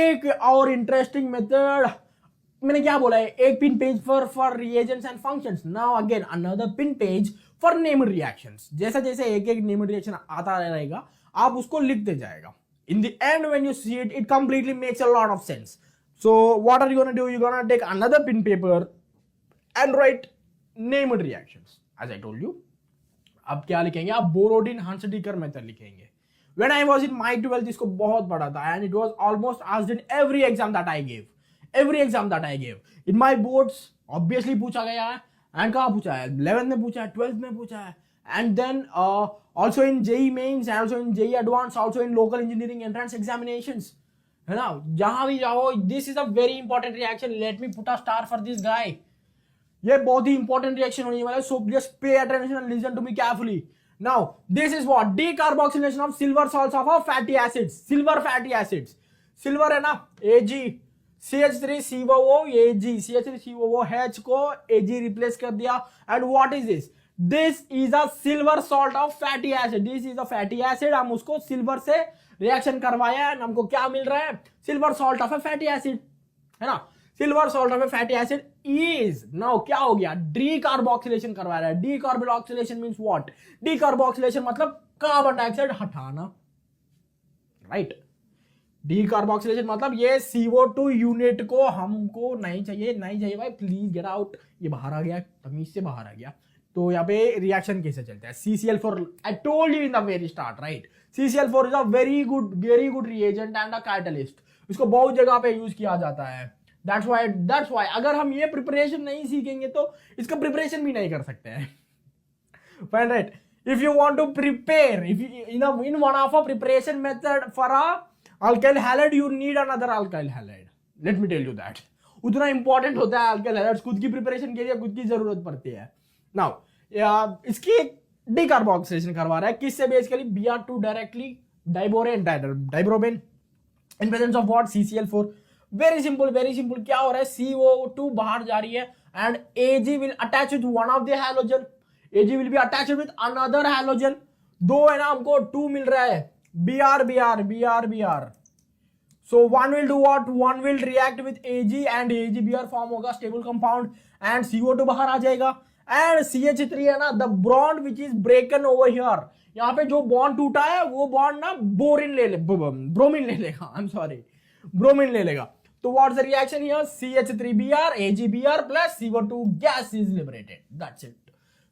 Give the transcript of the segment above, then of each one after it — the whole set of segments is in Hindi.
एक और इंटरेस्टिंग मेथड, मैंने क्या बोला है, एक pin page for reagents and functions. Now again another pin page for named reactions. जैसा जैसे एक एक नेम्ड रिएक्शन आता रहेगा आप उसको लिखते जाएगा. In the end, when you see it, it completely makes a lot of sense. So what are you gonna do? You're gonna take another pin paper and write named reactions. As I told you, अब क्या लिखेंगे आप? बोरोडिन हंसडीकर मेथड लिखेंगे. When I was in my 12th, इसको बहुत पढ़ा था and it was almost asked in every exam that I gave. Every exam that I gave. In my boards, obviously पूछा गया है. And कहाँ पूछा है? 11th में पूछा है, 12th में पूछा है. And then also in JEE mains, also in JEE advanced, also in local engineering entrance examinations, है ना, जहां भी जाओ. This is a very important reaction. Let me put a star for this guy. ये बहुत ही important reaction होने वाला है. So just pay attention and listen to me carefully. Now this is what decarboxylation of silver salts of fatty acids. Silver fatty acids. Silver है ना, Ag, CH3COO, Ag, CH3COO, H को Ag रिप्लेस कर दिया. And what is this? This is a silver salt of fatty acid. This is a fatty acid. हम उसको सिल्वर से रिएक्शन करवाया है, हमको क्या मिल रहा है? Silver salt of A fatty acid, है ना. Silver salt of A fatty acid is now क्या हो गया? डीकार्बोक्सिलेशन करवा रहा है. Decarboxylation means what? डीकार्बोक्सिलेशन मतलब कार्बन डाइऑक्साइड हटाना, राइट. डीकार्बोक्सिलेशन मतलब ये CO2 यूनिट को हमको नहीं चाहिए. नहीं चाहिए भाई, प्लीज गेट आउट. ये बाहर आ गया, तमीज से बाहर आ गया. तो यहाँ पे रिएक्शन कैसे चलता है? CCl4, I told you in the very start, right. CCl4 is a very good reagent and a catalyst. इसको बहुत जगह पे यूज किया जाता है. दैट्स व्हाई अगर हम ये प्रिपरेशन नहीं सीखेंगे तो इसका प्रिपरेशन भी नहीं कर सकते हैं. Fine, right. If you want to prepare, if in one of a preparation method for a alkyl halide, you need another alkyl halide. Let me tell you that. उतना इंपॉर्टेंट होता है अल्काइल हैलाइड्स. खुद की प्रिपरेशन के लिए खुद की जरूरत पड़ती है. नाउ इसकी डीकार्बोक्सिलेशन करवा रहा है किससे? बेसिकली Br2 डायरेक्टली डाइबोरेन डाइब्रोबेन in presence of what? CCl4. Very simple क्या हो रहा है? CO2 बाहर जा रही है and Ag will attach with one of the halogen. Ag will be attached with another halogen. दो है ना, हमको 2 मिल रहा है. Br. So one will do what? One will react with Ag and AgBr form होगा स्टेबल कंपाउंड एंड CO2 बाहर आ जाएगा. एंड CH3 है ना, the bond which is ब्रेकन over here. यहाँ पे जो बॉन्ड टूटा है वो बॉन्ड ना ब्रोमीन ले लेगा. आई एम सॉरी, ब्रोमीन ले लेगा. तो what's the reaction here? CH3Br, AgBr plus CO2 gas is liberated. That's it.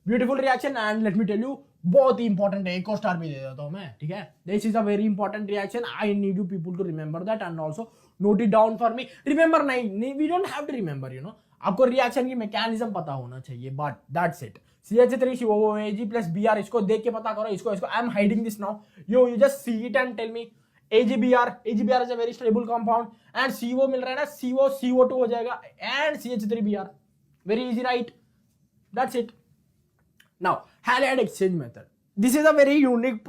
Beautiful reaction. And let me tell you, बहुत ही इंपॉर्टेंट है. एक और स्टार भी दे देता हूं मैं, ठीक है. This is a very important reaction. I need you people to remember that and also note it down for me. Remember नहीं, we don't have to remember, you know. आपको रिएक्शन की मैकेनिज्म पता होना चाहिए, but that's it. CH3COO Ag plus Br, इसको देख के पता करो. इसको I am hiding this now. You just see it and tell me. AgBr is a very stable compound and CO मिल रहा है ना, CO2 हो जाएगा and CH3Br. Very easy, right. That's it. Now, halide exchange method. This is a very unique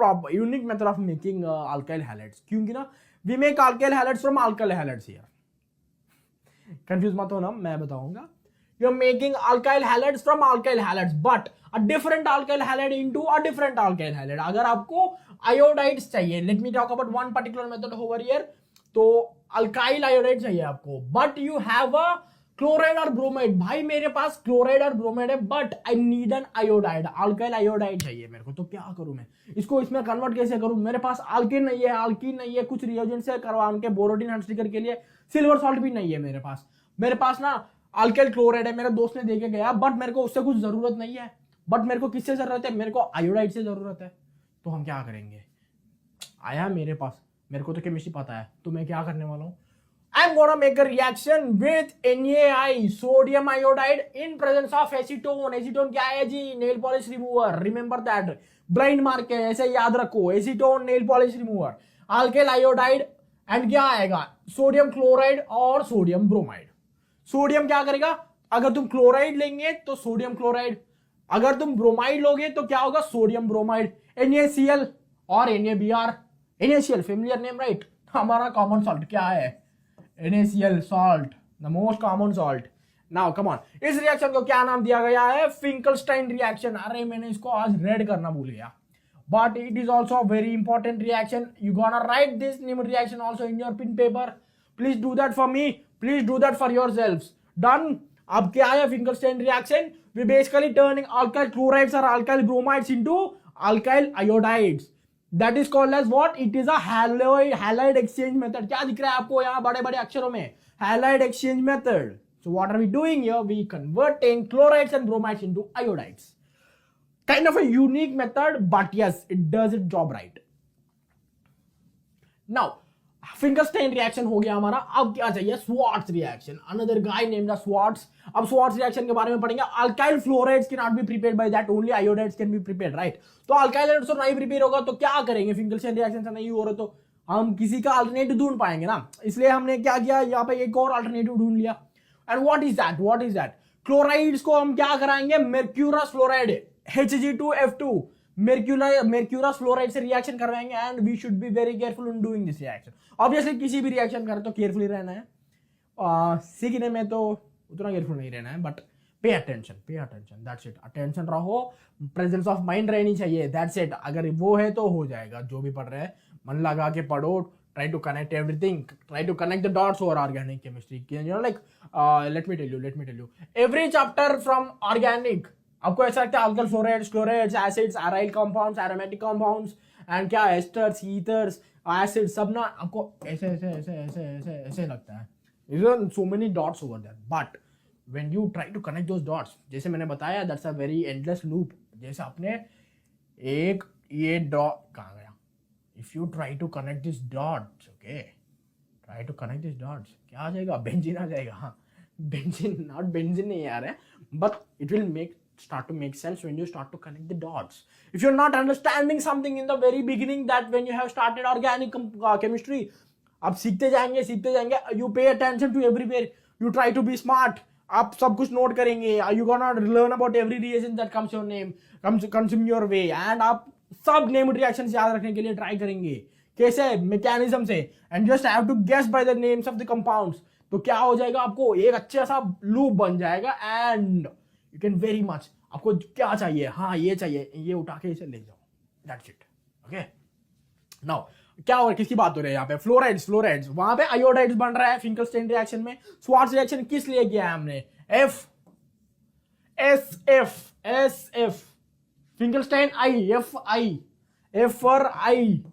method of making alkyl halides. क्योंकि ना we make alkyl halides from alkyl halides here. Confuse मत हो ना, मैं बताऊंगा. You are making alkyl halides from alkyl halides, but a different alkyl halide into a different alkyl halide. अगर आपको iodides चाहिए, let me talk about one particular method over here. तो alkyl iodide चाहिए आपको, but you have a chloride और ब्रोमाइड. भाई मेरे पास क्लोराइड और ब्रोमाइड है but I need an iodide, alkyl iodide चाहिए मेरे को. तो क्या करूं मैं? इसको इसमें कन्वर्ट कैसे करूं? मेरे पास अल्कीन नहीं है, कुछ रिएजेंट से करवा उनके बोरोडिन हंसडीकर के लिए सिल्वर सॉल्ट भी नहीं है मेरे पास. मेरे पास ना अल्काइल क्लोराइड है, मेरे दोस्त ने देके गया, बट मेरे को उससे कुछ जरूरत नहीं है. बट मेरे को किससे जरूरत है? मेरे को आयोडाइड से जरूरत है. तो हम क्या करेंगे? आया मेरे पास, मेरे को तो केमिस्ट्री पता है, तो मैं क्या करने वाला हूं? I'm gonna make a reaction with NaI, sodium iodide, in presence of acetone. Acetone क्या है जी? Nail polish remover. Remember that, blind mark है, ऐसे याद रखो. Acetone nail polish remover, alkyl iodide and क्या आएगा? सोडियम क्लोराइड और सोडियम ब्रोमाइड. सोडियम क्या करेगा? अगर तुम क्लोराइड लेंगे तो सोडियम क्लोराइड, अगर तुम ब्रोमाइड लोगे तो क्या होगा? Sodium bromide. NaCl और NaBr. NaCl familiar name, right. हमारा कॉमन सॉल्ट क्या है? NaCl salt, the most common salt. Now come on, इस रिएक्शन को क्या नाम दिया गया है? फिंकलस्टाइन रिएक्शन. अरे मैंने इसको आज रेड करना भूल गया, but it is also a very important reaction. You gonna write this name reaction also in your pin paper. Please do that for me, please do that for yourselves. Done. अब क्या है Finkelstein reaction? We basically turning alkyl chlorides और alkyl bromides into alkyl iodides. That is called as what? It is a halide exchange method. क्या दिख रहा है आपको यहाँ बड़े बड़े अक्षरों में? Halide exchange method. So what are we doing here? We converting chlorides and bromides into iodides. Kind of a unique method, but yes, it does its job right. Now, Finkelstein reaction हो गया हमारा। अब क्या चाहिए? Schwarz reaction. Another guy named as Schwarz. अब Schwarz reaction के बारे में पढ़ेंगे। Alkyl fluorides cannot be prepared by that. Only iodides can be prepared, right? तो alkyl iodides तो नहीं प्रिपेयर होगा तो क्या करेंगे? Finkelstein reaction से नहीं हो रहा तो हम किसी का अल्टरनेटिव ढूंढ पाएंगे ना। इसलिए हमने क्या किया? यहाँ पे एक और अल्टरनेटिव ढूंढ लिया। And what is that? What is that? Chlorides को हम क्या कराएंगे? Mercurous fluoride Hg2F2 mercurous fluoride से रिएक्शन करवाएंगे and we should be very careful in doing this reaction. Obviously किसी भी रिएक्शन करें तो केयरफुली रहना है। सीखने में तो उतना केयरफुल नहीं रहना है, but pay attention, that's it. Attention रहो, प्रेजेंस ऑफ माइंड रहनी चाहिए, दैट्स इट। अगर वो है तो हो जाएगा। जो भी पढ़ रहे हैं मन लगा के पढ़ो। Try to connect everything. Try to connect the dots over organic chemistry. You know, like, let me tell you. Every chapter from organic, आपको ऐसा लगता है alkyl fluorides, chlorides, acids, aryl compounds, aromatic compounds, and क्या esters, ethers, acids, सब ना आपको ऐसे लगता है. There are so many dots over there. But when you try to connect those dots, जैसे मैंने बताया, that's a very endless loop. जैसे आपने एक ये dot कहाँ गया? If you try to connect these dots, okay, क्या आ जाएगा? बेंजीन आ जाएगा। हाँ, बेंजीन, not benzene नहीं आ रहा है, but it will start to make sense when you start to connect the dots. If you're not understanding something in the very beginning, that when you have started organic chemistry, आप सीखते जाएंगे, you pay attention to everywhere, you try to be smart, आप सब कुछ नोट करेंगे, you gonna learn about every reaction that comes in your way, and आप सब नेम्ड रिएक्शंस याद रखने के लिए ट्राई करेंगे। कैसे? मैकेनिज्म से। And just have to guess by the names of the compounds. तो क्या हो जाएगा? आपको एक अच्छा सा लूप बन जाएगा and you can very much. आपको क्या चाहिए? हाँ, ये चाहिए, ये उठा के इसे ले जाओ, दैट्स इट। ओके, नाउ क्या हो, किसकी बात हो रही है यहाँ पे? फ्लोराइड्स। वहां पे आयोडाइड्स बन रहा है फिंकलस्टेन रिएक्शन में। स्वार्ट्ज रिएक्शन किस लिए किया है हमने? SF Finkelstein F for I.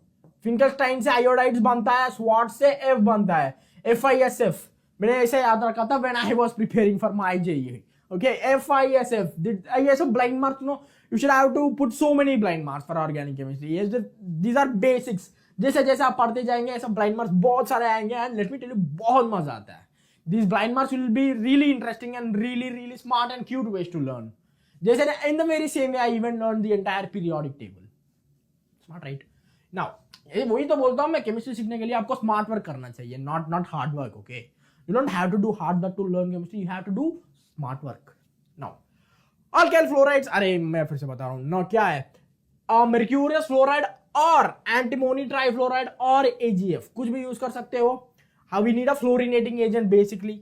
Finkelstein से आयोडाइड्स बनता है, स्वार्ट्ज से F बनता है, FISF। मैंने ऐसे याद रखा था when I was preparing for my JEE. Okay, FISF. ये सब blind marks, no, you should have to put so many blind marks for organic chemistry. Yes, these are basics. जैसे जैसे आप पढ़ते जाएंगे ऐसा blind marks बहुत सारे आएंगे and let me tell you बहुत मजा आता है. These blind marks will be really interesting and really smart and cute ways to learn. जैसे in the very same way I even learned the entire periodic table. Smart, right? Now, वही तो बोलता हूँ मैं, केमिस्ट्री सीखने के लिए आपको स्मार्ट वर्क करना चाहिए, not hard work. Okay, you don't have to do hard work to learn chemistry. You have to do smart work. Now, alkyl fluorides, अरे मैं फिर से बता रहा हूँ ना, क्या है? Mercurious fluoride और antimony trifluoride और AgF कुछ भी यूज कर सकते हो. How we need a fluorinating agent basically.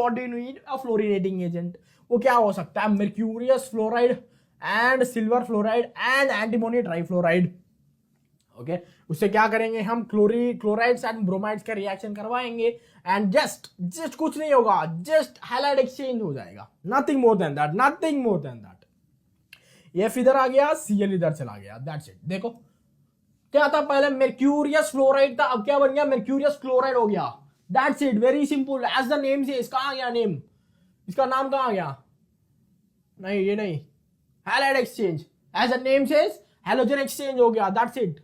What do you need? A fluorinating agent. वो क्या हो सकता है? Mercurious fluoride and silver fluoride and antimony trifluoride. Okay, उससे क्या करेंगे हम? क्लोराइड्स एंड ब्रोमाइड्स का रिएक्शन करवाएंगे एंड जस्ट कुछ नहीं होगा, जस्ट हैलाइड एक्सचेंज हो जाएगा. Nothing more than that. F इधर आ गया, Cl इधर चला गया, दैट्स इट. देखो क्या था पहले? mercurious fluoride था, अब क्या बन गया? mercurious chloride हो गया. That's it, very simple. As the name से कहाँ गया नेम? इसका नाम कहाँ गया? नहीं, ये नहीं, halide exchange. As the name से हैलोजन एक्सचेंज हो गया, दैट्स इट.